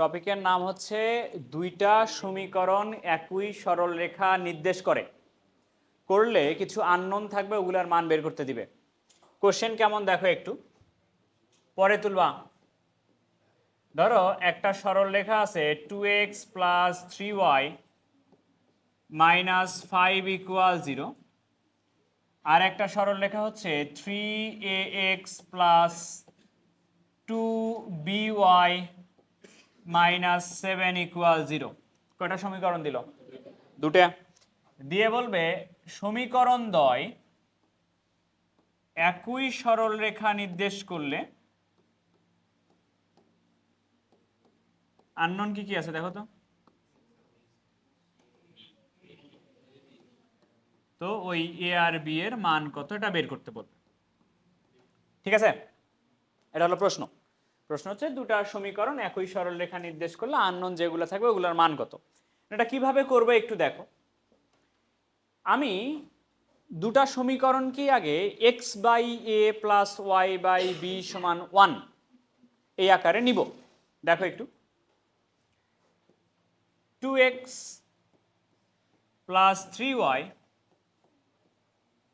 টপিকের নাম হচ্ছে দুইটা সমীকরণ একই সরলরেখা নির্দেশ করলে কিছু আননোন থাকবে, ওগুলার মান বের করতে দিবে। কোশ্চেন কেমন দেখো একটু পরে তুলবা। ধরো একটা সরলরেখা আছে 2x plus 3y minus 5 equal 0, আর একটা সরলরেখা হচ্ছে 3ax plus 2by minus 7 equal 0। কয়টা সমীকরণ দিল? দুটা। দিয়ে বলবে সমীকরণ দ্বয় একই সরলরেখা নির্দেশ করলে আননোন কি কি আছে দেখো তো। তো ওই এ আর বি এর মান কত এটা বের করতে বলবে। ঠিক আছে, এটা হলো প্রশ্ন। প্রশ্ন হচ্ছে দুটা সমীকরণ একই সরলরেখা নির্দেশ করলে আননোন যেগুলো থাকবে ওগুলোর মান কত। এটা কিভাবে করবে একটু দেখো। আমি দুটা সমীকরণ কি আগে x by a plus y by b সমান 1 এই আকারে নিব। দেখো একটু 2x প্লাস 3y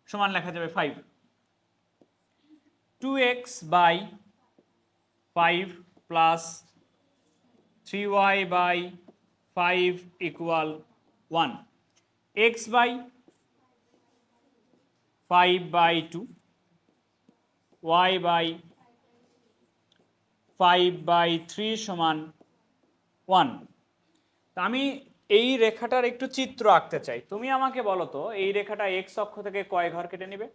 সমান লেখা যাবে 5, 2x by 5 plus 3y by 5 equal 1, x by 5 by 2, y by 5 by 3 সমান 1। তা আমি এই রেখাটার একটু চিত্র আঁকতে চাই। তুমি আমাকে বলো তো এই রেখাটা এক্স অক্ষ থেকে কয় ঘর কেটে নেবে?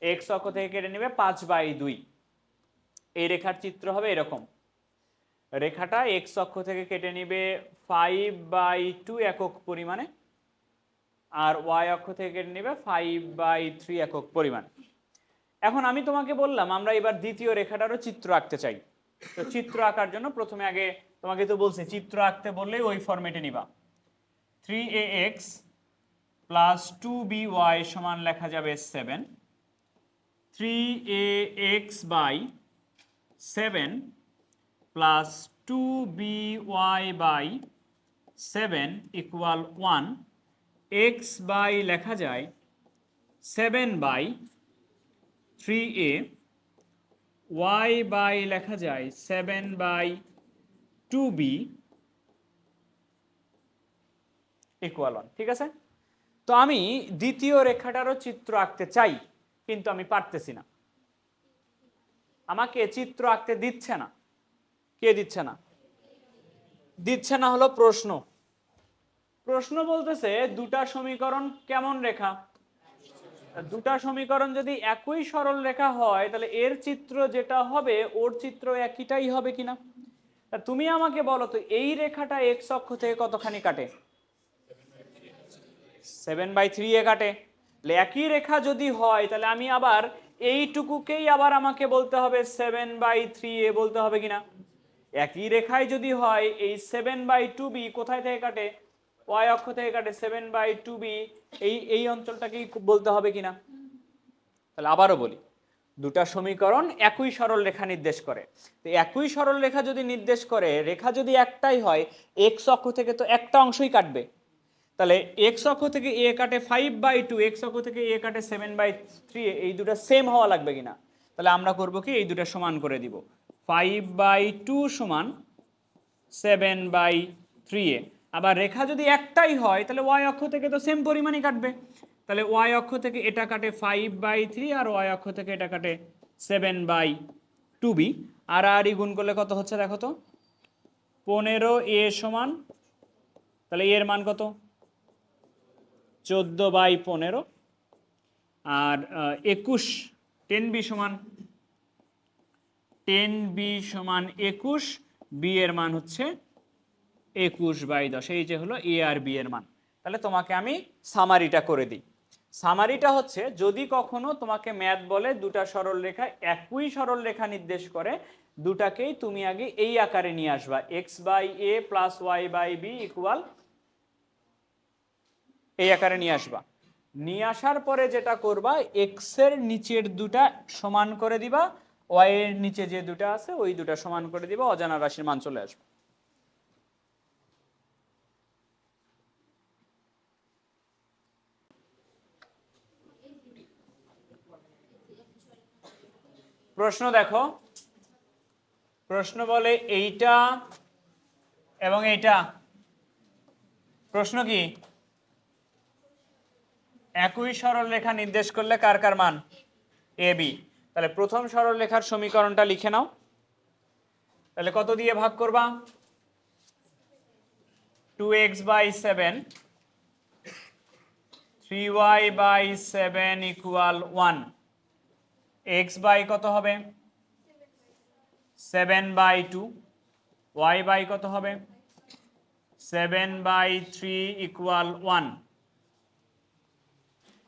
এক্স অক্ষ থেকে কেটে নেবে 5/2। এই রেখার চিত্র হবে এরকম। রেখাটা এক্স অক্ষ থেকে কেটে নিবে 5/2 একক পরিমাণে, আর ওয়াই অক্ষ থেকে কেটে নিবে 5/3 একক পরিমাণ। এখন আমি তোমাকে বললাম আমরা এবার দ্বিতীয় রেখাটারও চিত্র আঁকতে চাই। তো চিত্র আঁকার জন্য প্রথমে আগে তোমাকে তো বলছি চিত্র আঁকতে বললেই ওই ফরম্যাটে নিবা। 3ax প্লাস 2by সমান লেখা যাবে 7, 3ax by 7 plus 2by by 7 equal 1, x by লেখা যায় 7/3a, y বাই লেখা যায় 7/2b ইকুয়াল 1। ঠিক আছে, তো আমি দ্বিতীয় রেখাটারও চিত্র আঁকতে চাই কিন্তু আমি পারতেছি না। আমাকে চিত্র আঁকতে দিচ্ছে না। কে দিচ্ছে না? দিচ্ছে না হলো প্রশ্ন। প্রশ্ন বলতেছে দুটা সমীকরণ কেমন রেখা। দুটা সমীকরণ যদি একই সরল রেখা হয় তাহলে এর চিত্র যেটা হবে ওর চিত্র একইটাই হবে কিনা। তুমি আমাকে বলো তো এই রেখাটা এক্স অক্ষ থেকে কতখানি কাটে? 7/3 এ কাটে। একই রেখা যদি হয় তাহলে আমি আবার এইটুকুকেই আবার আমাকে বলতে হবে 7/3 বলতে হবে কিনা। একই রেখায় যদি হয় এই 7/2b কোথায় থেকে কাটে? ওয়াই অক্ষ থেকে কাটে। 7/2b এই অঞ্চলটাকেই বলতে হবে কিনা। তাহলে আবারও বলি দুটা সমীকরণ একই সরল রেখা নির্দেশ করে। তো একই সরল রেখা যদি নির্দেশ করে, রেখা যদি একটাই হয়, এক্স অক্ষ থেকে তো একটা অংশই কাটবে। তাহলে এক্স অক্ষ থেকে এ কাটে 5/2, এক্স অক্ষ থেকে এ কাটে 7/3, এই দুটো সেম হওয়া লাগবে কিনা। তাহলে আমরা করব কি এই দুটো সমান করে দিব। 5/2 সমান 7/3। আবার রেখা যদি একটাই হয় তাহলে ওয়াই অক্ষ থেকে তো সেম পরিমাণই কাটবে। তাহলে ওয়াই অক্ষ থেকে এটা কাটে 5/3 আর ওয়াই অক্ষ থেকে এটা কাটে 7/2b। আর গুণ করলে কত হচ্ছে দেখো তো। 15a সমান, তাহলে এর মান কত? 14/15। আর 21 10b সমান 21, বি এর মান হচ্ছে 21/10। এই যে হলো এ আর বি এর মান। তাহলে তোমাকে আমি সামারিটা করে দিই। সামারিটা হচ্ছে যদি কখনো তোমাকে ম্যাথ বলে দুটা সরল রেখা একই সরল রেখা নির্দেশ করে, দুটাকেই তুমি আগে এই আকারে নিয়ে আসবা, x/a প্লাস y/b ইকুয়াল এই আকারে নিয়ে আসবা। নিয়ে আসার পরে যেটা করবা, এক্স এর নিচের দুটা সমান করে দিবা ওয়াই এর নিচে যে দুটা আছে ওই দুটা সমান করে দিবা, অজানা রাশির মান চলে আসবে। প্রশ্ন দেখো, প্রশ্ন বলে এইটা এবং এইটা, প্রশ্ন কি একই সরল রেখা নির্দেশ করলে কার কার মান? A B. তাহলে প্রথম সরল রেখার সমীকরণটা লিখে নাও। তাহলে কত দিয়ে ভাগ করবা? 2x/7, 3y/7 = 1। x বাই কত হবে? 7/2। y বাই কত হবে? 7/3 = 1।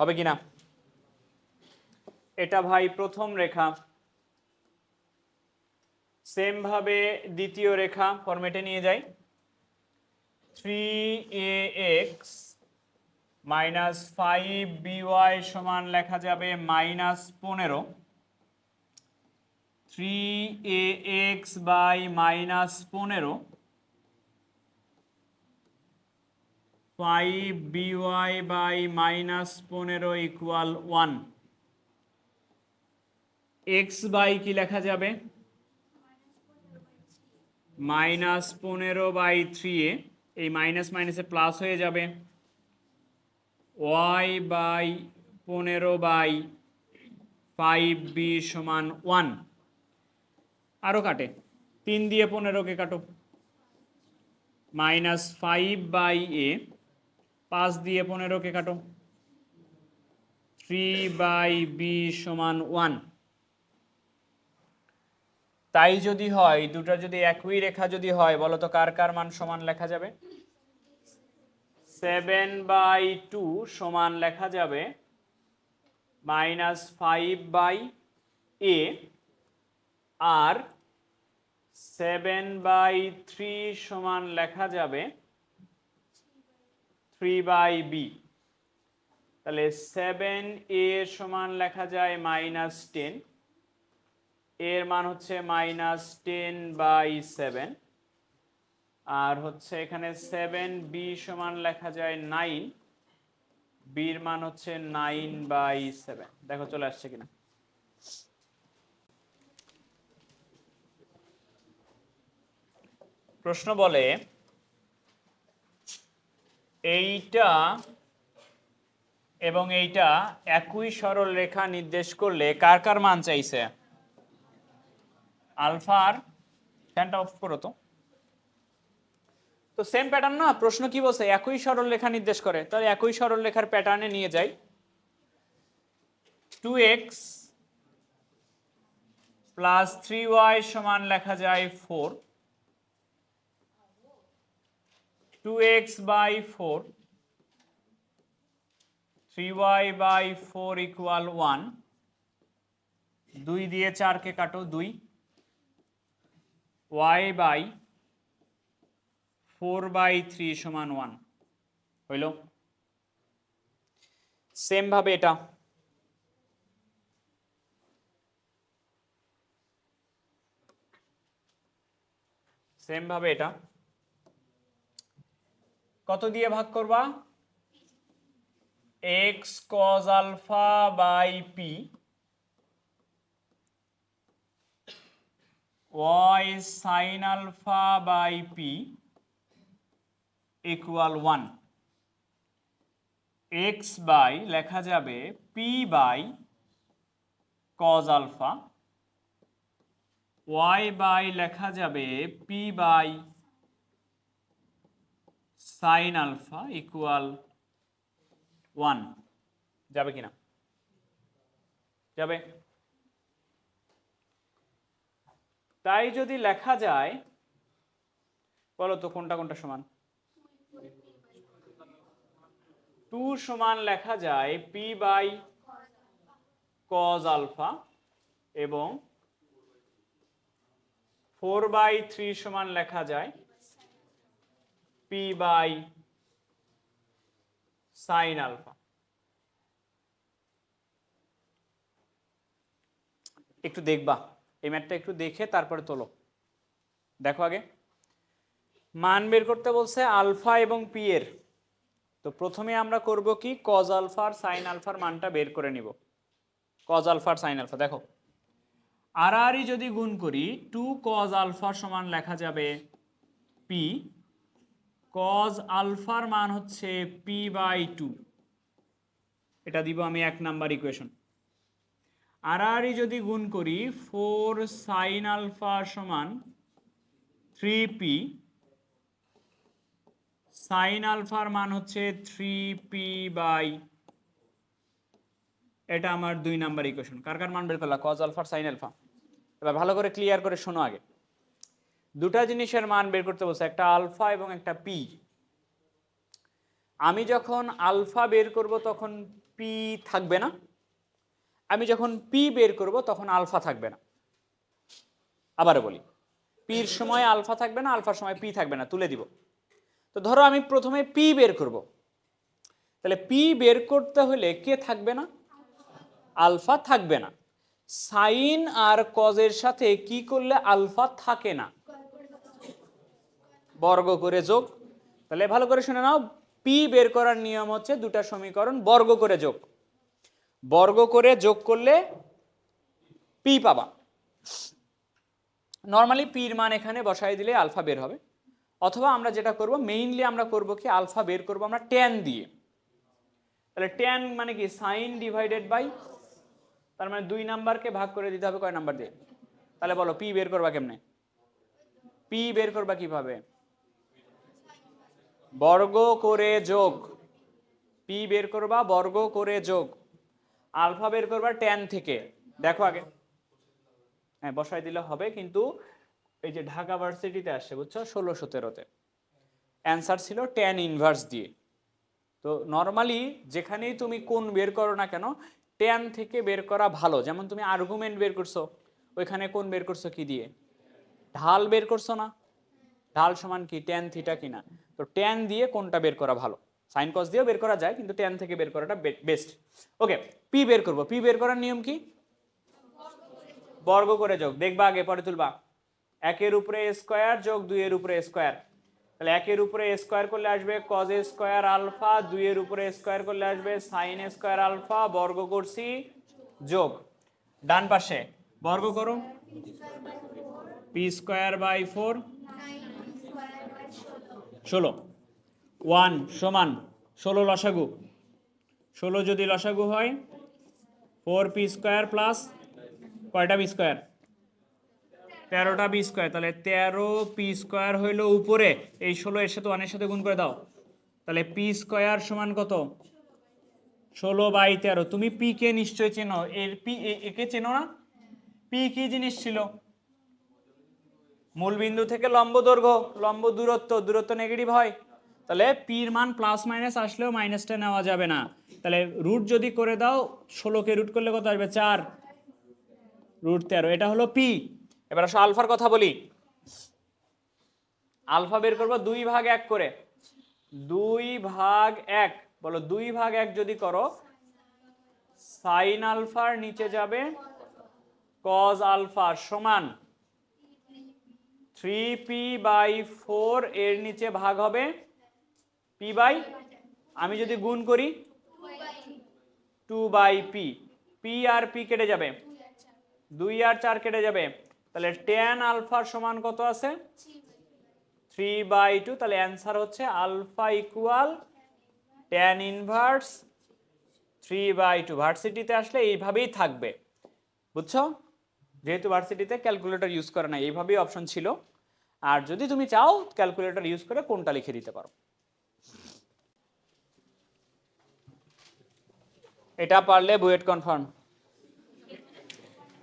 হবে কিনা? এটা ভাই প্রথম রেখা। সেম ভাবে দ্বিতীয় রেখা ফরম্যাটে নিয়ে যাই। 3ax - 5by সমান লেখা যাবে -15। 3ax/-15, 5by/-15 = 1। x বাই কি লেখা যাবে? -15/3, এই মাইনাস মাইনাসে প্লাস হয়ে যাবে। y/15/5b = 1। আরো কাটে, 3 দিয়ে 15কে কাটো। -5/a, 5 দিয়ে 15কে কাটো। 3/b = 1। তাই যদি হয়, দুটো যদি একই রেখা যদি হয়, বলো তো কার কার মান সমান লেখা যাবে? 7/2 সমান লেখা যাবে -5/a, আর 7/3 সমান লেখা যাবে 3/b। তাহলে 7a সমান লেখা যায় -10, এর মান হচ্ছে -10/7, আর হচ্ছে এখানে 7b সমান লেখা যায় 9, বির মান হচ্ছে 9/7। দেখো চলে আসছে কিনা। প্রশ্ন বলে এইটা এবং এইটা একই সরল রেখা নির্দেশ করলে কার কার মান চাইছে? আলফার, ফ্যানটা অফ করো তো। তো সেম প্যাটার্ন না, প্রশ্ন কি বলছে? একই সরল রেখা নির্দেশ করে, তাহলে একই সরল রেখার প্যাটার্নে নিয়ে যাই। 2x + 3y সমান লেখা যায় 4। 2x/4, 3y/4 = 1। 2 দিয়ে 4কে কাটো, 2। y/4/3 = 1 হইল। সেম ভাবে এটা, সেম ভাবে এটা কত দিয়ে ভাগ করবা? x cos α/p, y sin α/p = 1। x by লেখা যাবে p/cos α, y বাই লেখা যাবে p/sin α = 1। যাবে কিনা? যাবে। তাই যদি লেখা যায়, বলো তো কোনটা কোনটা সমান? 2 সমান লেখা যায় p/cos α, এবং 4/3 সমান লেখা যায় p/sin α। একটু দেখবা এই ম্যাথটা একটু দেখে তারপরে তোলো। দেখো আগে মান বের করতে বলছে আলফা এবং পি এর। তো প্রথমে আমরা করব কি কজ আলফা আর সাইন আলফার মানটা বের করে নিব। কজ আলফা আর সাইন আলফা দেখো আর যদি গুণ করি 2 কজ আলফা সমান লেখা যাবে পি, কজ আলফার মান হচ্ছে পি বাই 2, এটা দিব আমি 1 নাম্বার ইকুয়েশন। আর যদি গুণ করি 4 সাইন আলফা সমান 3p, সাইন আলফার মান হচ্ছে 3p বাই, এটা আমার 2 নাম্বার ইকুয়েশন। কার কার মান বের করলাম? Cos alpha sine alpha. এবার ভালো করে ক্লিয়ার করে শোনো আগে, দুটা জিনিসের মান বের করতে বলছে, একটা আলফা এবং একটা পি। আমি যখন আলফা বের করব তখন পি থাকবে না, আমি যখন পি বের করব তখন আলফা থাকবে না। আবারও বলি, পির সময় আলফা থাকবে না, আলফার সময় পি থাকবে না, তুলে দিব। তো ধরো আমি প্রথমে পি বের করব, তাহলে পি বের করতে হলে কে থাকবে না? আলফা থাকবে না। সাইন আর কজের সাথে কি করলে আলফা থাকে না? বর্গ করে যোগ। তাহলে ভালো করে শুনে নাও, পি বের করার নিয়ম হচ্ছে দুটা সমীকরণ বর্গ করে যোগ, বর্গ করে যোগ করলে পি পাবা। নর্মালি পির মান এখানে বসাই দিলে আলফা বের হবে, অথবা আমরা যেটা করব মেইনলি আমরা করব কি আলফা বের করব আমরা ট্যান দিয়ে। তাহলে ট্যান মানে কি সাইন ডিভাইডেড বাই, তার মানে 2 নাম্বারকে ভাগ করে দিতে হবে কয় নাম্বার দিয়ে? তাহলে বলো পি বের করবা কেমনে? পি বের করবা কিভাবে? বর্গ করে যোগ। পি বের করবা বর্গ করে যোগ, আলফা বের করবা ট্যান থেকে। দেখো আগে, হ্যাঁ বসাই দিলে হবে, কিন্তু এই যে ঢাকা ভার্সিটিতে আসছে বুঝছো 16-17-তে অ্যান্সার ছিল ট্যান ইনভার্স দিয়ে। তো নর্মালি যেখানেই তুমি কোণ বের করো না কেন ট্যান থেকে বের করা ভালো। যেমন তুমি আর্গুমেন্ট বের করছো, ওইখানে কোণ বের করছো কি দিয়ে? ঢাল বের করছো না? ঢাল সমান কি ট্যান থিটা কিনা? তো ট্যান দিয়ে কোণটা বের করা ভালো। সাইন কস দিয়েও বের করা যায়, কিন্তু ট্যান থেকে বের করাটা বেস্ট। ওকে, পি বের করব। পি বের করার নিয়ম কি? বর্গ করে যোগ। দেখবা আগে পরে তুলবা। 1 এর উপরে a স্কয়ার যোগ 2 এর উপরে a স্কয়ার। তাহলে 1 এর উপরে a স্কয়ার করলে আসবে cos a স্কয়ার আলফা, 2 এর উপরে a স্কয়ার করলে আসবে sin a স্কয়ার আলফা, বর্গ করছি যোগ। ডান পাশে বর্গ করো, p স্কয়ার বাই 4 16, 1 সমান 16 লসাগু, 16 যদি লসাগু হয় 4p স্কয়ার প্লাস কয়টা b স্কয়ার? 13টা বি স্কয়ার। তাহলে 13 পি স্কয়ার হইলো উপরে, এই 16 এর সাথে 1 এর সাথে গুণ করে দাও, তাহলে পি স্কয়ার সমান কত? 16/13। তুমি পি কে নিশ্চয় চেনো, এর পি একে চেনো না? পি কি জিনিস ছিল? মূল বিন্দু থেকে লম্ব দৈর্ঘ্য, লম্ব দূরত্ব, দূরত্ব নেগেটিভ হয়। তাহলে পির মান প্লাস মাইনাস আসলেও মাইনাসটা নেওয়া যাবে না। তাহলে রুট যদি করে দাও 16কে রুট করলে কত আসবে? 4 √ 13, এটা হলো পি। এবার আসো আলফার কথা বলি। আলফা বের করবো 2/1 করে। 2/1, বলো 2/1 যদি করো সাইন আলফার নিচে যাবে কজ আলফা সমান 3p/4, এর নিচে ভাগ হবে p/, আমি যদি গুণ করি 2/p, p আর p কেটে যাবে, 2 আর 4 কেটে যাবে, তাহলে tan আলফার সমান কত আছে? 3/2। তাহলে অ্যান্সার হচ্ছে আলফা ইকুয়াল tan ইনভার্স 3/2। ভার্সিটিতে আসলে এইভাবেই থাকবে, বুঝছো? যেহেতু ভার্সিটিতে ক্যালকুলেটর ইউজ করে না, এইভাবেই অপশন ছিল। আর যদি তুমি চাও ক্যালকুলেটর ইউজ করে কোনটা লিখে দিতে পারো। এটা পারলে বুয়েট কনফার্ম।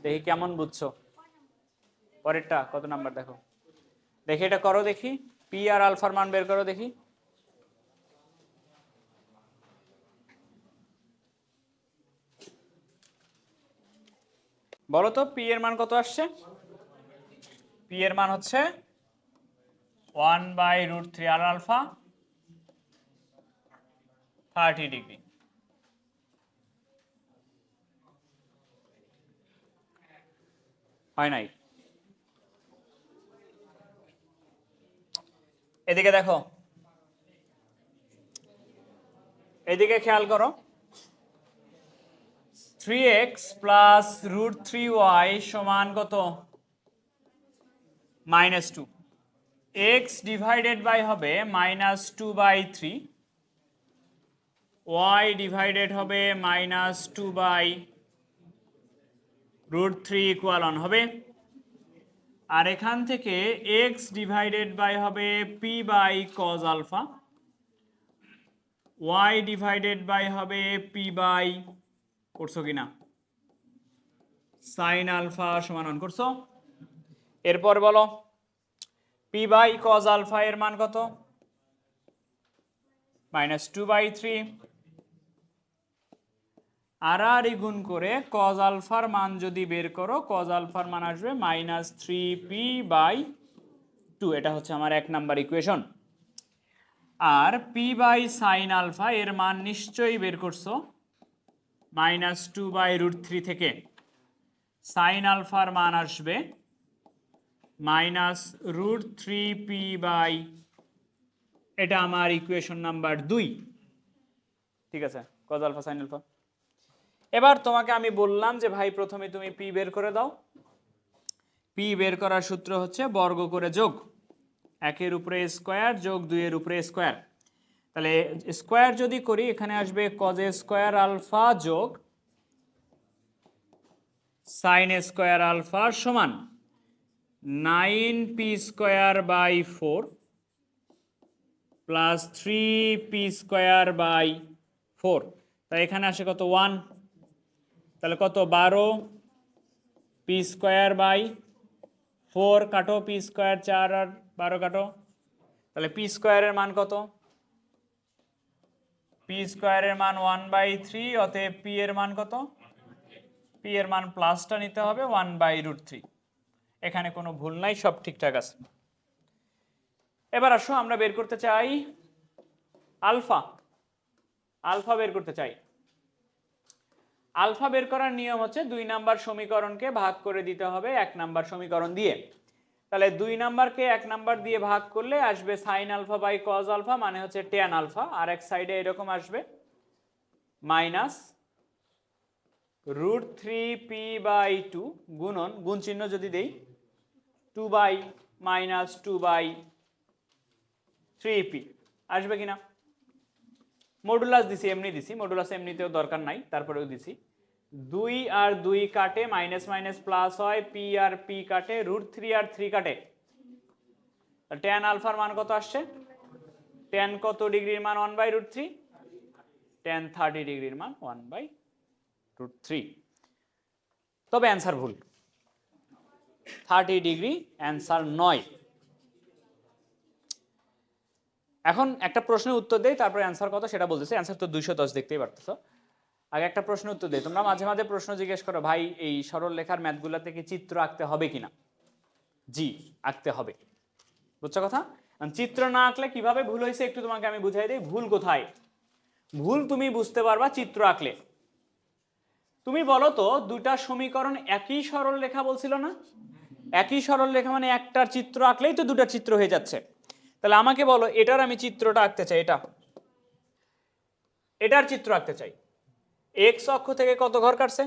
দেখি কেমন বুঝছো। পরেরটা কত নাম্বার দেখো, দেখি এটা করো, দেখি পি আর আলফার মান বের করো দেখি। বলো তো পি এর মান কত আসছে? পি এর মান হচ্ছে 1/√3 আর আলফা 30 ডিগ্রি। হয় নাই। এদিকে দেখো, এদিকে খেয়াল করো, 3x প্লাস √3y সমান কত? -2। x ডিভাইডেড বাই হবে -2/3, y ডিভাইডেড হবে -2/√3 ইকুয়াল 1 হবে। আর এখান থেকে x ডিভাইডেড বাই হবে p/cos alpha, y divided by হবে p/ করছো কিনা sin আলফা সমান 1 করছো। এরপর বলো p/cos আলফা এর মান কত? -2/3। আর গুণ করে cos আলফার মান যদি বের করো, cos আলফার মান আসবে -3p/2। এটা হচ্ছে আমার 1 নাম্বার ইকুয়েশন। আর p/sin আলফা এর মান নিশ্চয়ই বের করছো -2/√3 থেকে। sin আলফার মান আসবে -√3p/, এটা আমার ইকুয়েশন নাম্বার 2। ঠিক আছে, cos আলফা sin আলফা। এবার তোমাকে আমি বললাম যে ভাই প্রথমে তুমি p বের করে দাও। p বের করার সূত্র হচ্ছে বর্গ করে যোগ, 1 এর উপরে স্কয়ার যোগ 2 এর উপরে স্কয়ার। তাহলে স্কয়ার যদি করি এখানে আসবে cos স্কয়ার আলফা যোগ sin স্কয়ার আলফা সমান 9p² প্লাস 3p²/4। তাই এখানে আসে কত? 1। তাহলে কত? 12p²/4 কাটো, p² 4 আর 12 কাটো, তাহলে p² এর মান কত? p² এর মান 1/3। অতএব p এর মান কত? p এর মান প্লাসটা নিতে হবে 1/√3। এখানে কোনো ভুল নাই, সব ঠিকঠাক আছে। এবার আসো আমরা বের করতে চাই আলফা। আলফা বের করতে চাই। আলফা বের করার নিয়ম হচ্ছে 2 নাম্বার সমীকরণকে ভাগ করে দিতে হবে 1 নাম্বার সমীকরণ দিয়ে। তাহলে 2 নাম্বারকে 1 নাম্বার দিয়ে ভাগ করলে আসবে sin alpha by cos alpha, মানে হচ্ছে tan আলফা। আর এক সাইডে এরকম আসবে -√3p/2 গুণন, গুণ চিহ্ন যদি দেই 2/-2/3p আসবে কিনা? মডুলাস দিছি, এমনি দিছি, মডুলাস এমনিতেও দরকার নাই, তারপরেও দিছি। 2 আর 2 কাটে, মাইনাস মাইনাস প্লাস হয়, p আর p কাটে, √3 আর 3 কাটে। tan আলফার মান কত আসছে? tan কত ডিগ্রির মান 1/√3? tan 30 ডিগ্রির মান 1/√3। তবে অ্যান্সার ভুল, 30 ডিগ্রি অ্যান্সার নয়। এখন একটা প্রশ্নের উত্তর দেই, তারপরে অ্যান্সার কত সেটা বলতেছি। অ্যান্সার তো 210 দেখতেই পারতেছো। আগে একটা প্রশ্ন উত্তর দেই। তোমরা মাঝে মাঝে প্রশ্ন জিজ্ঞেস করো, ভাই এই সরল লেখার ম্যাথগুলোতে কি চিত্র আঁকতে হবে কিনা? জি, আঁকতে হবে। বুঝছো কথা? চিত্র না আঁকলে কিভাবে ভুল হয়েছে একটু তোমাকে আমি বুঝাই দিই। ভুল কোথায়? ভুল তুমি বুঝতে পারবা চিত্র আঁকলে। তুমি বলো তো, দুটা সমীকরণ একই সরল রেখা বলছিল না? একই সরল রেখা মানে একটার চিত্র আঁকলেই তো দুটা চিত্র হয়ে যাচ্ছে। তাহলে আমাকে বলো, এটার আমি চিত্রটা আঁকতে চাই, এটার চিত্র আঁকতে চাই। এক্স অক্ষ থেকে কত ঘর কাটছে?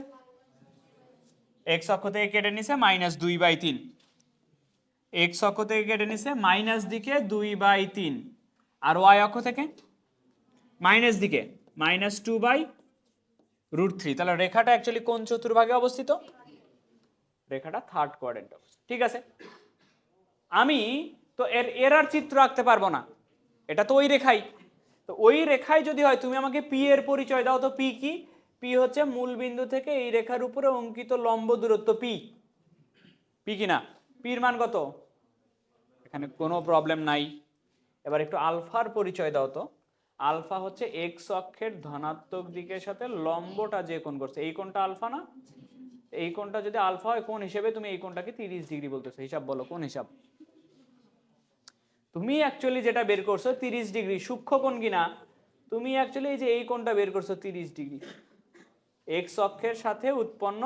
এক্স অক্ষ থেকে কেটে নিছে -2/3। এক্স অক্ষ থেকে কেটে নিছে মাইনাস দিকে 2/3। আর ওয়াই অক্ষ থেকে মাইনাস দিকে -2/√3। তাহলে রেখাটা অ্যাকচুয়ালি কোন চতুর্ভাগে অবস্থিত? রেখাটা থার্ড কোয়াড্রেন্টে অবস্থিত। ঠিক আছে, আমি তো এর আর চিত্র আঁকতে পারবো না, এটা তো ওই রেখাই। তো ওই রেখায় যদি হয়, তুমি আমাকে পি এর পরিচয় দাও তো। পি কি? পি হচ্ছে মূল বিন্দু থেকে এই রেখার উপরে অঙ্কিত লম্ব দূরত্ব পি। পি কিনা? পির মান কত? এখানে কোনো প্রবলেম নাই। এবার একটু আলফার পরিচয় দাও তো। আলফা হচ্ছে এক্স অক্ষের ধনাত্মক দিকের সাথে লম্বটা যে কোণ করছে, এই কোণটা আলফা না? এই কোণটা যদি আলফা হয়, কোণ হিসেবে তুমি এই কোণটাকে 30 ডিগ্রি বলতেছো। হিসাব বলো, কোন হিসাব? তুমি অ্যাকচুয়ালি যেটা বের করছো 30 ডিগ্রি, সূক্ষ্ম কোণ কিনা? তুমি অ্যাকচুয়ালি এই যে এই কোণটা বের করছো 30 ডিগ্রি, এক্স অক্ষের সাথে উৎপন্ন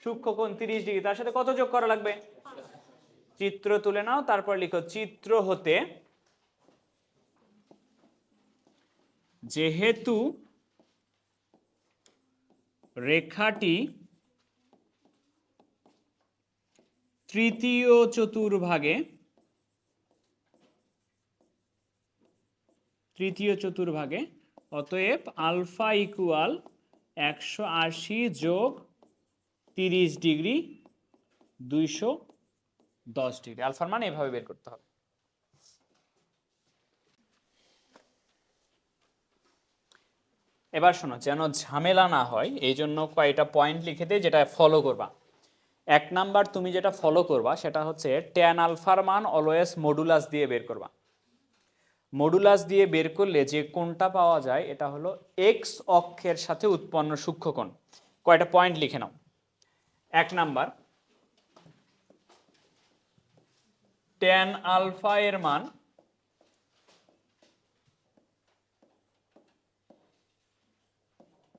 সূক্ষ্মকোণ 30 ডিগ্রি, তার সাথে কত যোগ করা লাগবে? চিত্র তুলে নাও, তারপর লিখো চিত্র হতে যেহেতু রেখাটি তৃতীয় চতুর্ভাগে অতএব আলফা ইকুয়াল 180 যোগ 30 ডিগ্রি 210 ডিগ্রি। আলফার মান এভাবে বের করতে হবে। এবার শোনো, যেন ঝামেলা না হয় এই জন্য কয়েকটা পয়েন্ট লিখে দেই যেটা ফলো করবা। 1 নাম্বার তুমি যেটা ফলো করবা সেটা হচ্ছে ট্যান আলফার মান অলওয়েজ মডুলাস দিয়ে বের করবা। মডুলাস দিয়ে বের করলে যে কোণটা পাওয়া যায় এটা হলো এক্স অক্ষের সাথে উৎপন্ন সূক্ষ্মকোণ। কয়টা পয়েন্ট লিখে নাও। 1 নাম্বার, ট্যান আলফা এর মান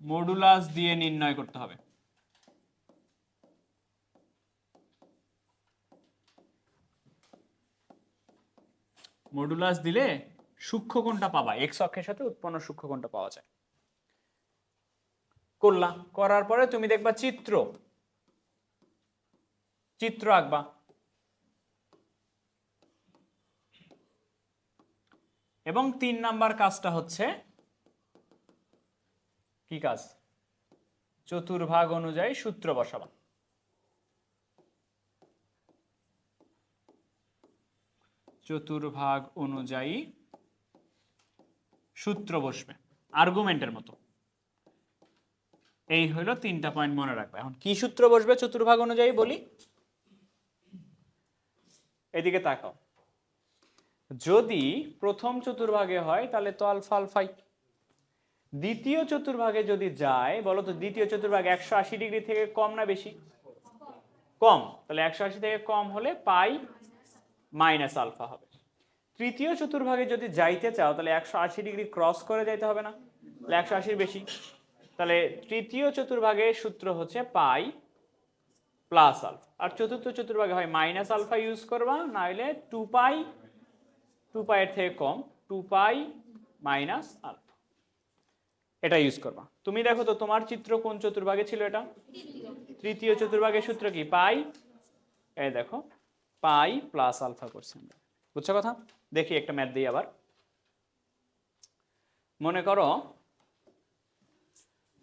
মডুলাস দিয়ে নির্ণয় করতে হবে। মডুলাস দিলে সূক্ষ্মকোণটা পাবা, এক্স অক্ষের সাথে উৎপন্ন সূক্ষ্মকোণটা পাওয়া যায়। করলা, করার পরে তুমি দেখবা চিত্র আঁকবা। এবং 3 নাম্বার কাজটা হচ্ছে কি কাজ? চতুর্ভাগ অনুযায়ী সূত্র বসাবা। চতুর্ভাগ অনুযায়ী সূত্র বসবে আর্গুমেন্টের মতো। এই হলো 3টা পয়েন্ট মনে রাখবে। এখন কি সূত্র বসবে চতুর্ভাগ অনুযায়ী বলি, এদিকে তাকাও। যদি প্রথম চতুর্ভাগে হয় তাহলে তো আলফা আলফাই। দ্বিতীয় চতুর্ভাগে যদি যায় বলো তো, দ্বিতীয় চতুর্ভাগ 180 ডিগ্রি থেকে কম না বেশি? কম। তাহলে 180 থেকে কম হলে পাই মাইনাস আলফা হবে। তৃতীয় চতুর্ভাগে যদি যাইতে চাও তাহলে 180 ডিগ্রি ক্রস করে যাইতে হবে না? তাহলে 180 বেশি। তাহলে তৃতীয় চতুর্ভাগে সূত্র হচ্ছে পাই প্লাস আলফা। আর চতুর্থ চতুর্ভাগে হয় মাইনাস আলফা ইউজ করবা, না হলে 2 পাই এর থেকে কম 2 পাই মাইনাস আলফা, এটা ইউজ করবা। তুমি দেখো তো তোমার চিত্র কোন চতুর্ভাগে ছিল? এটা তৃতীয় চতুর্ভাগের সূত্র কি? পাই, এই দেখো পাই প্লাস আলফা করছি আমরা। বুঝছো কথা? দেখি একটা ম্যাথ দিই আবার। মনে করো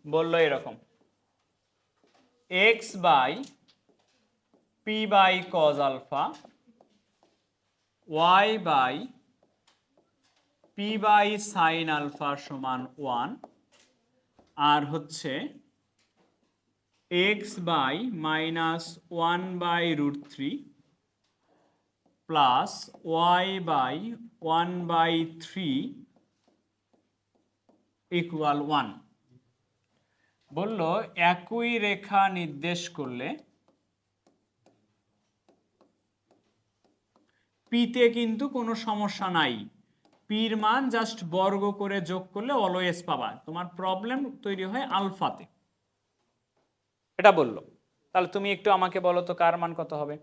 বললো এরকম x by p by cos alpha, y by p by sin alpha সমান 1, আর হচ্ছে x by minus 1 by root 3 plus y by 1 by 3 equal 1। বলল একই রেখা নির্দেশ করলে পিতে কিন্তু কোনো সমস্যা নাই, পির মান জাস্ট বর্গ করে যোগ করলে অলওয়েজ পাবা। তোমার প্রবলেম তৈরি হয় আলফাতে, এটা বললো। তাহলে তুমি একটু আমাকে বলো তো কার মান কত হবে?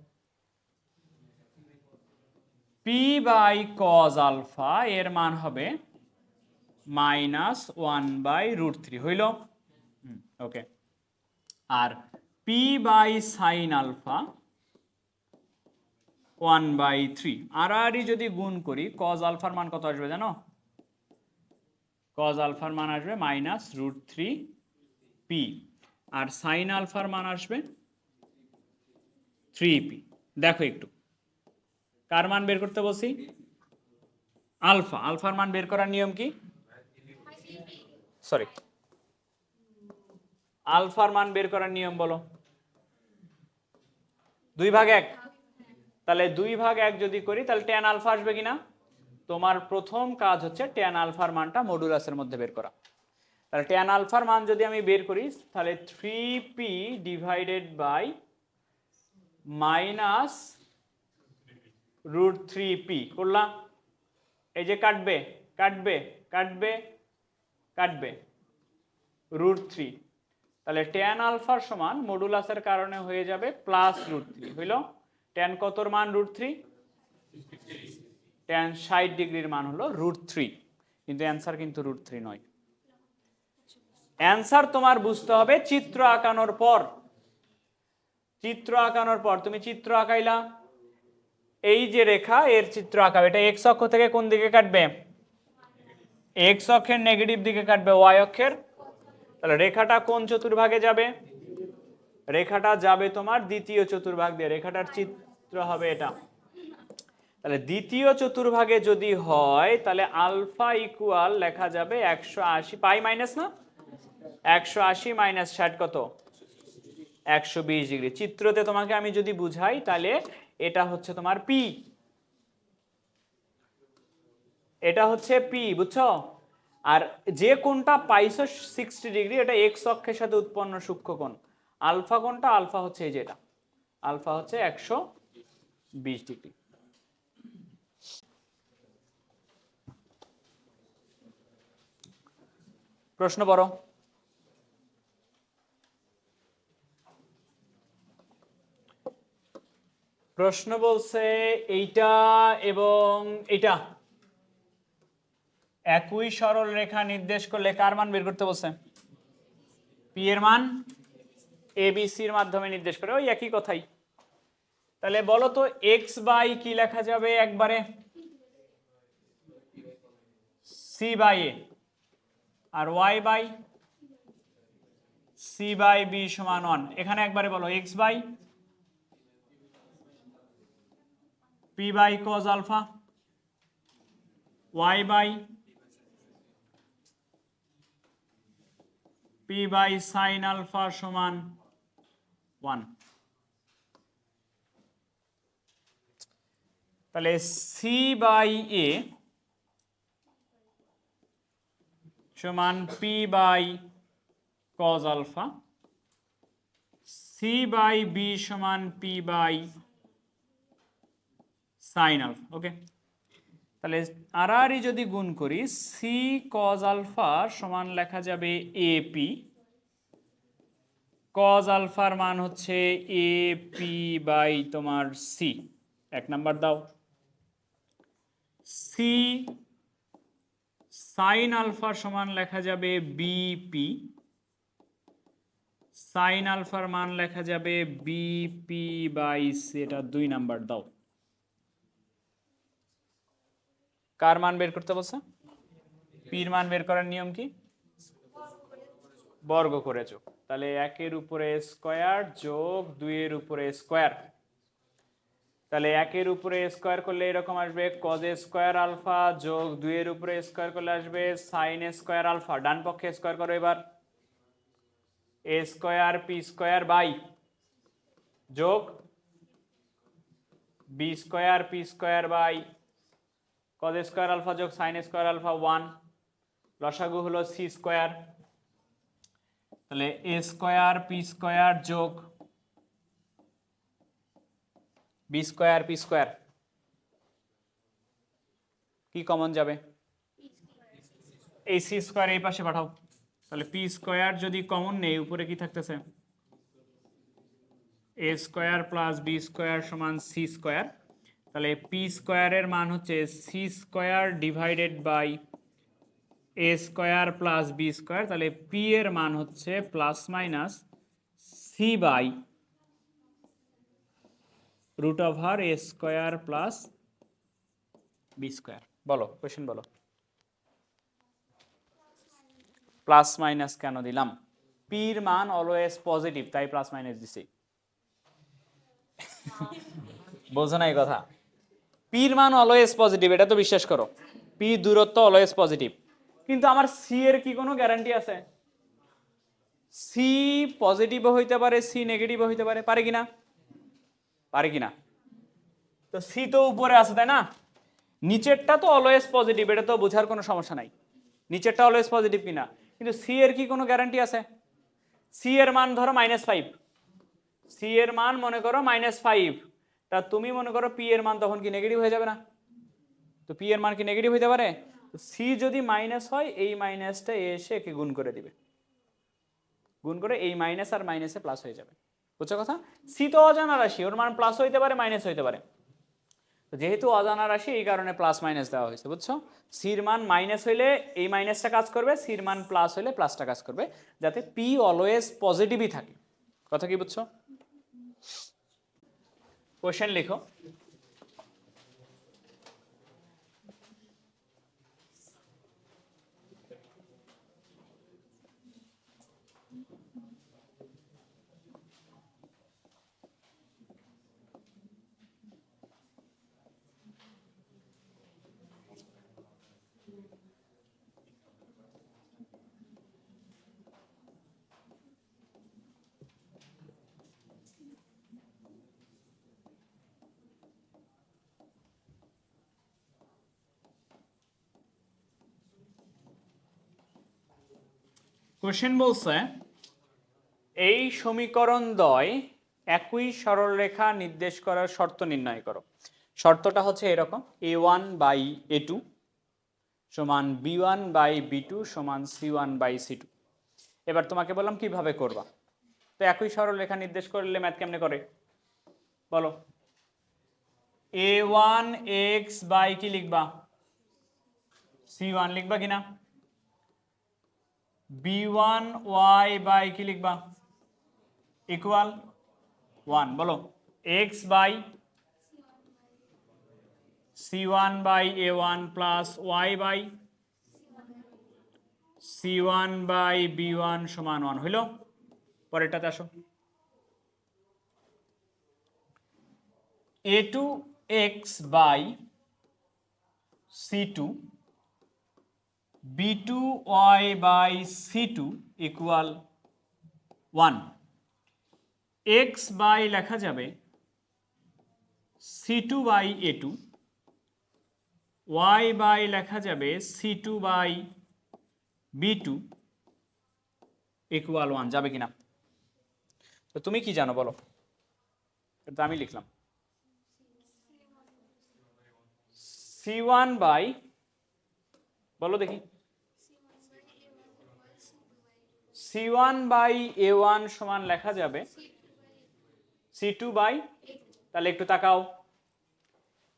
পি বাই কজ আলফা এর মান হবে মাইনাস 1 বাই রুট 3, হইল? ওকে। আর p by sine alpha 1 by 3, আর যদি গুণ করি কজ আলফার মান কত আসবে জানো? কজ আলফার মান আসবে মাইনাস রুট 3 পি, আর সাইন আলফার মান আসবে 3 পি। দেখো একটু কার মান বের করতে বলছি? আলফা। আলফার মান বের করার নিয়ম কি? সরি, আলফার মান বের করার নিয়ম বলো। 2 ভাগ 1। তাহলে 2 ভাগ 1 যদি করি তাহলে ট্যান আলফা আসবে কিনা? তোমার প্রথম কাজ হচ্ছে ট্যান আলফার মানটা মডুলাসের মধ্যে বের করা। তাহলে ট্যান আলফার মান যদি আমি বের করি তাহলে 3p divided by minus root 3p করলাম। এই যে কাটবে কাটবে কাটবে কাটবে রুট 3, তাহলে ট্যান আলফার সমান মডুলাসের কারণে হয়ে যাবে +√3 হইল। ট্যান কতর মান √3, ট্যান 60 ডিগ্রির মান হলো √3, কিন্তু অ্যান্সার কিন্তু √3 নয়। অ্যান্সার তোমার বুঝতে হবে চিত্র আঁকানোর পর। চিত্র আঁকানোর পর তুমি চিত্র আঁকাইলা, এই যে রেখা এর চিত্র আঁকাবে, এটা এক্স অক্ষ থেকে কোন দিকে কাটবে? এক্স অক্ষের নেগেটিভ দিকে কাটবে, ওয়াই অক্ষের। তাহলে রেখাটা কোন চতুর্ভাগে যাবে? রেখাটা যাবে তোমার দ্বিতীয় চতুর্ভাগ দিয়ে, রেখাটার চিত্র হবে এটা। তাহলে দ্বিতীয় চতুর্ভাগে যদি হয় তাহলে আলফা ইকুয়াল লেখা যাবে 180, পাই মাইনাস না 180 মাইনাস 60 কত? 120 ডিগ্রি। চিত্রতে তোমাকে আমি যদি বুঝাই তাহলে এটা হচ্ছে তোমার পি, এটা হচ্ছে পি, বুঝছো? আর যে কোণটা পাইছো 60 ডিগ্রি, এটা এক্স অক্ষের সাথে উৎপন্ন সূক্ষ্ম কোণ। আলফা কোণটা, আলফা হচ্ছে এই যেটা, আলফা হচ্ছে 120 ডিগ্রি। প্রশ্ন পড়ো। প্রশ্ন বলছে এইটা এবং এইটা একই সরল রেখা নির্দেশ করলে কার মান বের করতে বলছে? পি এর মান এবিসির মাধ্যমে নির্দেশ করে, ওই একই কথাই। তাহলে বলো তো এক্স বাই কি লেখা যাবে একবারে? সি বাই এ, আর y by c by b সমান 1। এখানে একবারে বলো x by p by cos alpha, y by p by sine alpha সমান 1। তাহলে সি বাই এ সমান p by cos alpha, c by b সমান p by sine alpha. Okay, তাহলে আর যদি গুণ করি, সি কজ আলফা সমান লেখা যাবে এপি, কজ আলফার মান হচ্ছে এপি বাই তোমার সি। 1 নাম্বার দাও। সি সাইন আলফা সমান লেখা যাবে বিপি, সাইন আলফার মান লেখা যাবে বিপি বাই সি। এটা 2 নাম্বার দাও। কার মান বের করতে বলছে? পির মান বের করার নিয়ম কি? বর্গ করে যোগ। তাহলে 1 এর উপরে স্কয়ার যোগ 2 এর উপরে স্কয়ার। তাহলে 1 এর উপরে স্কয়ার করলে এরকম আসবে cos স্কয়ার আলফা, যোগ 2 এর উপরে স্কয়ার করলে আসবে sin স্কয়ার আলফা। ডান পক্ষে স্কয়ার করো এবার, a square p square by যোগ b square p square by cos square alpha যোগ sin স্কয়ার আলফা 1। লসাগু হলো c স্কয়ার। তাহলে a স্কয়ার p স্কয়ার যোগ b স্কয়ার p স্কয়ার, কি কমন যাবে? এই c স্কয়ার এই পাশে পাঠাও। তাহলে p স্কয়ার যদি কমন নেই, উপরে কি থাকতেছে? a square plus b square সমান c স্কয়ার। তাহলে p স্কয়ারের মান হচ্ছে c square divided by a square plus b square. তাহলে p এর মান হচ্ছে plus minus c by root over a square plus b square. বলো, কোশ্চেন বলো। প্লাস মাইনাস কেন দিলাম? পির মান অলওয়েজ পজিটিভ, তাই প্লাস মাইনাস দিছি। বোঝো না এই কথা? পির মান অলওয়েজ পজিটিভ, এটা তো বিশ্বাস করো। পি দূরত্ব অলওয়েজ পজিটিভ, কিন্তু আমার সি এর কি কোনো গ্যারান্টি আছে? সি পজিটিভও হইতে পারে, সি নেগেটিভও হইতে পারে, পারে কিনা? পারে কিনা? তো সি তো উপরে আছে, তাই না? নিচেরটা তো অলওয়েজ পজিটিভ, এটা তো বোঝার কোনো সমস্যা নাই, নিচেরটা অলওয়েজ পজিটিভ কিনা। কিন্তু সি এর কি কোনো গ্যারান্টি আছে? সি এর মান ধরো -5, সি এর মান মনে করো -5, তা তুমি মনে করো পি এর মান তখন কি নেগেটিভ হয়ে যাবে না? তো পি এর মান কি নেগেটিভ হইতে পারে? সি যদি মাইনাস হয়, এই মাইনাসটা এসে একে গুণ করে দিবে, গুণ করে এই মাইনাস আর মাইনাসে প্লাস হয়ে যাবে। বুঝছো কথা? সি তো অজানা রাশি, ওর মান প্লাস হইতে পারে মাইনাস হইতে পারে, যেহেতু অজানা রাশি এই কারণে প্লাস মাইনাস দেওয়া হয়েছে। বুঝছো? সির মান মাইনাস হইলে এই মাইনাসটা কাজ করবে, সির মান প্লাস হইলে প্লাসটা কাজ করবে, যাতে পি অলওয়েজ পজিটিভই থাকে। কথা কি বুঝছো? কোশ্চেন লিখো। কোশ্চেন বলছে এই সমীকরণ দ্বয় একই সরলরেখা নির্দেশ করার শর্ত নির্ণয় করো। শর্তটা হচ্ছে এরকম, a1/a2 সমান b1/b2 সমান c1/c2। এবার তোমাকে বললাম কিভাবে করবা। তো একই সরলরেখা নির্দেশ করলে ম্যাথ কেমনে করে বলো? a1x বাই কি লিখবা? c1 লিখবা কিনা? b1y বাই কি লিখবা? ইকুয়াল 1। বলো x by c1/a1 plus y by c1/b1 সমান 1 হইল। পরেরটাতে আসো, a2x by c2 b2y by c2 equal 1। x by লেখা যাবে c2/a2, y বাই লেখা যাবে c2/b2 ইকুয়াল 1। যাবে কিনা? তো তুমি কি জানো বলো? এটা আমি লিখলাম c1 বাই, বলো দেখি, c1/a1 সমান লেখা যাবে c2 বাই, তাহলে একটু তাকাও,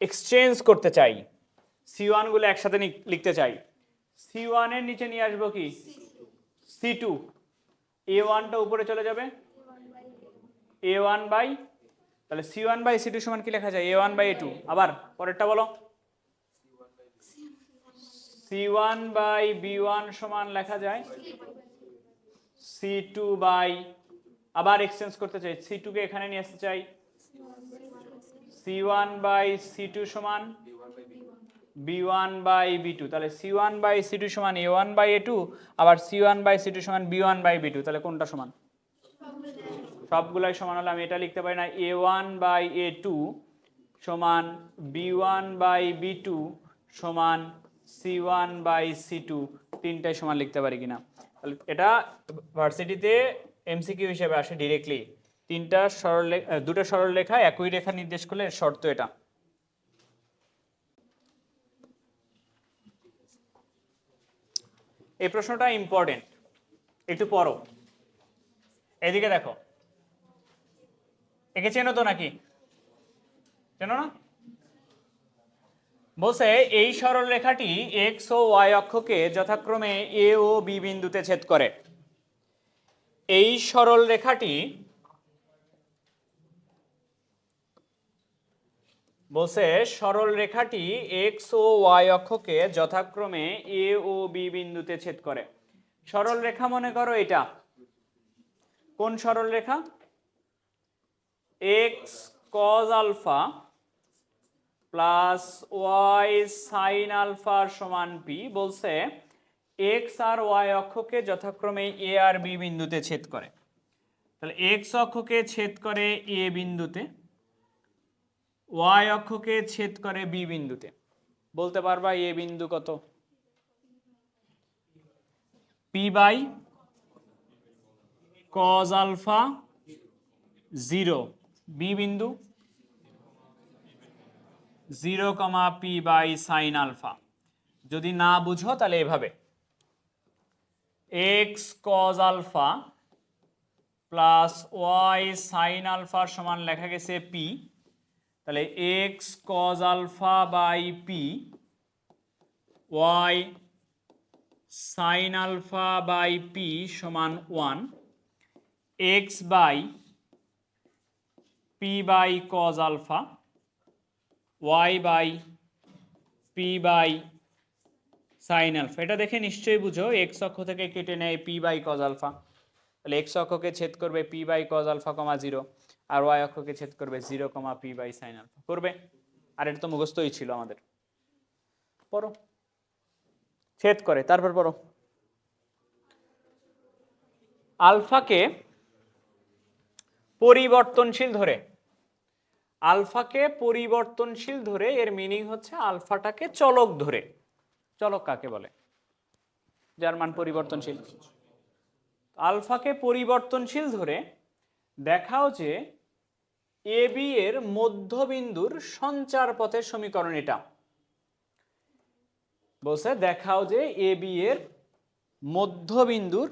এক্সচেঞ্জ করতে চাই, c1 গুলো একসাথে লিখতে চাই। c1 এর নিচে নিয়ে আসবো কি c2, a1টা উপরে চলে যাবে a1 বাই, তাহলে c1/c2 সমান কি লেখা যায়? a1/a2। আবার পরেরটা বলো, c1/b1 সমান লেখা যায় c2 বাই, আবার এক্সচেঞ্জ করতে চাই, c2 কে এখানে নিয়ে আসতে চাই, c1/c2 সমান b1/b2। তাহলে c1/c2 সমান a1/a2, আবার c1/c2 সমান b1/b2। তাহলে কোনটা সমান? সবগুলাই সমান হলে আমি এটা লিখতে পারি না a1/a2 সমান b1/b2 সমান c1/c2, তিনটাই সমান লিখতে পারি কিনা? তাহলে এটা ভার্সিটিতে এমসিকিউ হিসেবে আসে ডিরেক্টলি, দুটো সরলরেখা একই রেখা নির্দেশ করলে শর্ত এটা। এই প্রশ্নটা ইম্পর্টেন্ট, একটু পড়ো। এদিকে দেখো, একে চেনো তো নাকি? চেনো না? বলছে এই সরলরেখাটি এক্স ও ওয়াই অক্ষকে যথাক্রমে এ ও বি বিন্দুতে ছেদ করে। এই সরলরেখাটি বলছে সরলরেখাটি এক্স ও ওয়াই অক্ষকে যথাক্রমে এ ও বি বিন্দুতে ছেদ করে। সরলরেখা মনে করো এটা কোন সরলরেখা? X cos alpha plus y sine alpha সমান পি। বলছে এক্স আর ওয়াই অক্ষকে যথাক্রমে এ আর বি বিন্দুতে ছেদ করে। তাহলে এক্স অক্ষকে ছেদ করে এ বিন্দুতে, ওয়াই অক্ষকে ছেদ করে বি বিন্দুতে। বলতে পারবা এ বিন্দু কত? P by cos alpha 0, B বিন্দু 0, পি বাই সাইন আলফা। যদি না বুঝো তাহলে এভাবে x cos alpha plus y sine alpha সমান লেখা গেছে পি, তাহলে x cos alpha by p y sine alpha by p সমান 1, x by p by cos alpha y by p by sine alpha. এটা দেখে নিশ্চয়ই বুঝো এক্স অক্ষ থেকে কেটে নেয় পি বাই কজ আলফা, তাহলে এক্স অক্ষকে ছেদ করবে পি বাই কজ আলফা কমা 0, আর ওয়াই অক্ষকে ছেদ করবে 0 কমা পি বাই সাইন আলফা করবে। আর এটা তো মুখস্থই ছিল আমাদের। পড়ো, ছেদ করে তারপর পড়ো। আলফাকে পরিবর্তনশীল ধরে, আলফাকে পরিবর্তনশীল ধরে এর মিনিং হচ্ছে আলফাটাকে চলক ধরে। চলক কাকে বলে? যার মান পরিবর্তনশীল। আলফাকে পরিবর্তনশীল ধরে দেখাও যে এ বি এর মধ্যবিন্দুর সঞ্চার পথের সমীকরণ এটা। বলছে দেখাও যে এ বি এর মধ্যবিন্দুর,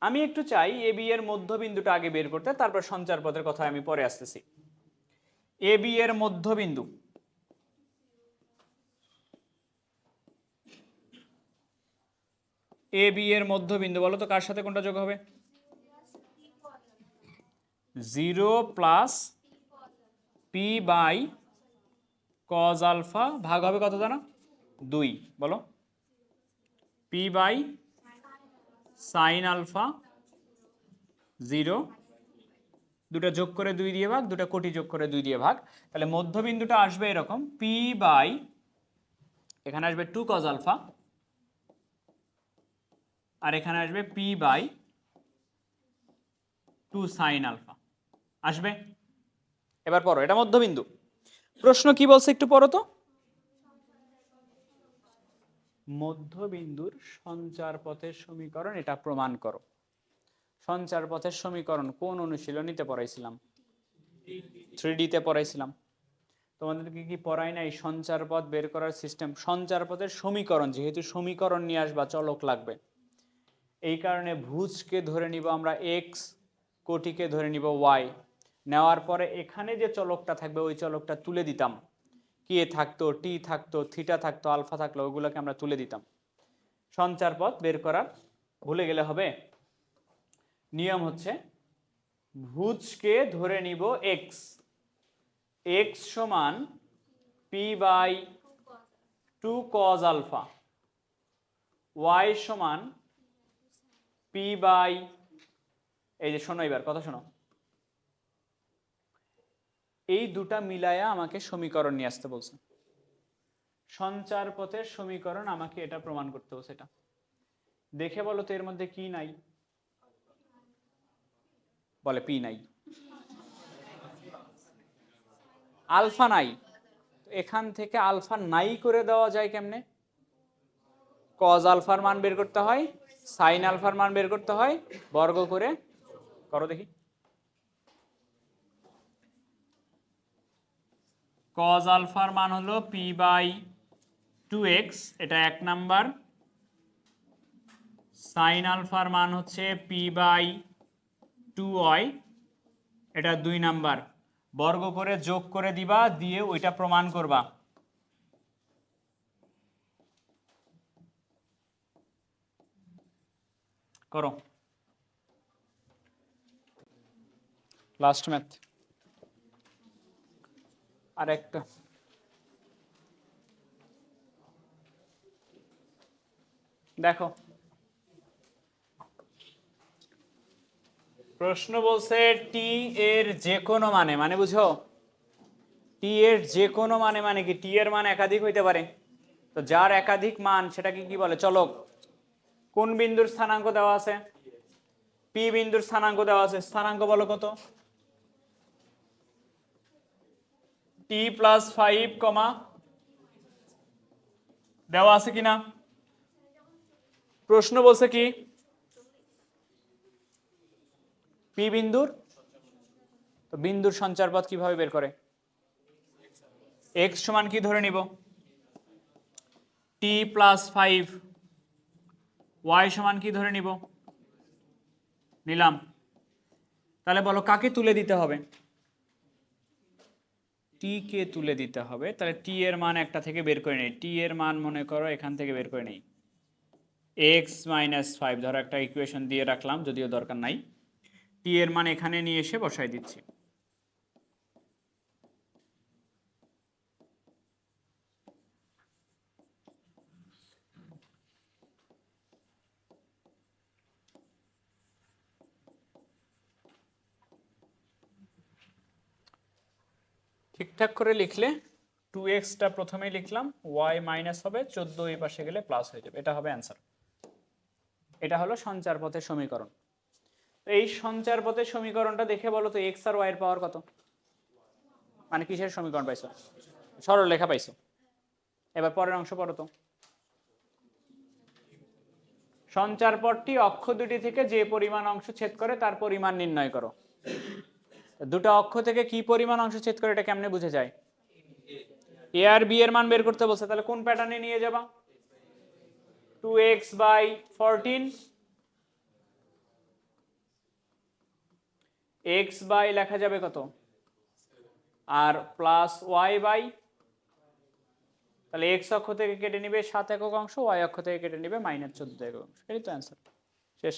আমি একটু চাই এ বি এর মধ্যবিন্দুটা আগে বের করতে, তারপর সঞ্চার পথের কথা আমি পরে আসতেছি। এ বি এর মধ্যবিন্দু, এ বি এর মধ্যবিন্দু বলো তো কার সাথে কোনটা যোগ হবে? 0 plus p by cos alpha ভাগ হবে কত জানো? 2। বলো পি বাই সাইন আলফা 0, দুটা যোগ করে 2 দিয়ে ভাগ, দুটা কোটি যোগ করে 2 দিয়ে ভাগ, তাহলে মধ্যবিন্দুটা আসবে এরকম পি বাই, এখানে আসবে 2 কজ আলফা, আর এখানে আসবে পি বাই 2 সাইন আলফা আসবে। এবার পড়ো, এটা মধ্যবিন্দু। প্রশ্ন কি বলছে একটু পড়ো তো। মধ্যবিন্দুর সঞ্চার পথের সমীকরণ এটা প্রমাণ করো। সঞ্চার পথের সমীকরণ কোন অনুশীলনীতে পড়াইছিলাম? 3D তে পড়াইছিলাম। তোমাদেরকে কি পড়াই নাই সঞ্চার পথ বের করার সিস্টেম? সঞ্চার পথের সমীকরণ, যেহেতু সমীকরণ নিয়ে আসবা চলক লাগবে, এই কারণে ভুজকে ধরে নিব আমরা এক্স, কোটিকে ধরে নিব ওয়াই, নেওয়ার পরে এখানে যে চলকটা থাকবে ওই চলকটা তুলে দিতাম। কে থাকতো, টি থাকতো, থিটা থাকতো, আলফা থাকলো, ওগুলোকে আমরা তুলে দিতাম। সঞ্চার পথ বের করার ভুলে গেলে হবে। নিয়ম হচ্ছে ভুজকে ধরে নিব এক্স, এক্স সমান p by 2 cos alpha, y সমান পি বাই, এই যে শোনো এবার কথা শোনো, এই দুটা মিলায়া আমাকে সমীকরণ নিয়ে আসতে বলছে। সঞ্চার পথের সমীকরণ আমাকে এটা প্রমাণ করতে বলছে। এটা দেখে বলো তো এর মধ্যে কি নাই? বলে পি নাই, আলফা নাই। এখান থেকে আলফা নাই করে দেওয়া যায় কেমনে? কজ আলফার মান বের করতে হয়, সাইন আলফার মান বের করতে হয়, বর্গ করে করো দেখি। কজ আলফার মান হলো পি বাই 2x, এটা 1 নাম্বার। সাইন আলফার মান হচ্ছে পি বাই 2y, এটা 2 নাম্বার। বর্গ করে যোগ করে দিবা, দিয়ে ওইটা প্রমাণ করবা। করো লাস্ট ম্যাথ। আর একটা দেখো, প্রশ্ন বলছে টি এর যে কোনো মানে, মানে বুঝো টি এর যে কোনো মানে, মানে কি টি এর মান একাধিক হইতে পারে, তো যার একাধিক মান সেটাকে কি বলে? চলক। কোন বিন্দুর স্থানাঙ্ক দেওয়া আছে? পি বিন্দুর স্থানাঙ্ক দেওয়া আছে। স্থানাঙ্ক বলো কত? টি প্লাস 5 কমা দেওয়া আছে কিনা? প্রশ্ন বলছে কি পি বিন্দুর, তো বিন্দুর সঞ্চার পথ কিভাবে বের করে? এক্স সমান কি ধরে নিব? টি প্লাস 5, ওয়াই সমান কি ধরে নিব? নিলাম তাহলে বলো কাকে তুলে দিতে হবে? টি কে তুলে দিতে হবে। তাহলে টি এর মান একটা থেকে বের করে নেই। টি এর মান মনে করো এখান থেকে বের করে নেই, এক্স মাইনাস ফাইভ, ধরো একটা ইকুয়েশন দিয়ে রাখলাম, যদিও দরকার নাই। টি এর মান এখানে নিয়ে এসে বসাই দিচ্ছি। ঠিকঠাক করে লিখলে 2x-টা প্রথমেই লিখলাম, y মাইনাস হবে 14, এই পাশে গেলে প্লাস হয়ে যাবে, এটা হবে অ্যান্সার। এটা হলো সঞ্চার পথের সমীকরণ। এই সঞ্চার পথের সমীকরণটা দেখে বলো তো x আর y এর পাওয়ার কত? মানে কিসের সমীকরণ পাইছো? সরল রেখা পাইছো। এবার পরের অংশ পড়ো তো। সঞ্চার পথটি অক্ষ দুটি থেকে যে পরিমাণ অংশ ছেদ করে তার পরিমাণ নির্ণয় করো। দুটো অক্ষ থেকে কি পরিমাণ অংশ ছেদ করে এটা কেমনে বুঝে যায়? এ আর বি এর মান বের করতে বলছে, তাহলে কোন প্যাটার্নে নিয়ে যাবা? 2x/14, x বাই লেখা যাবে কত, আর প্লাস y বাই, তাহলে x অক্ষ থেকে কেটে নিবে 7 একক অংশ, y অক্ষ থেকে কেটে নিবে -14 একক অংশ। এই তো অ্যান্সার, শেষ।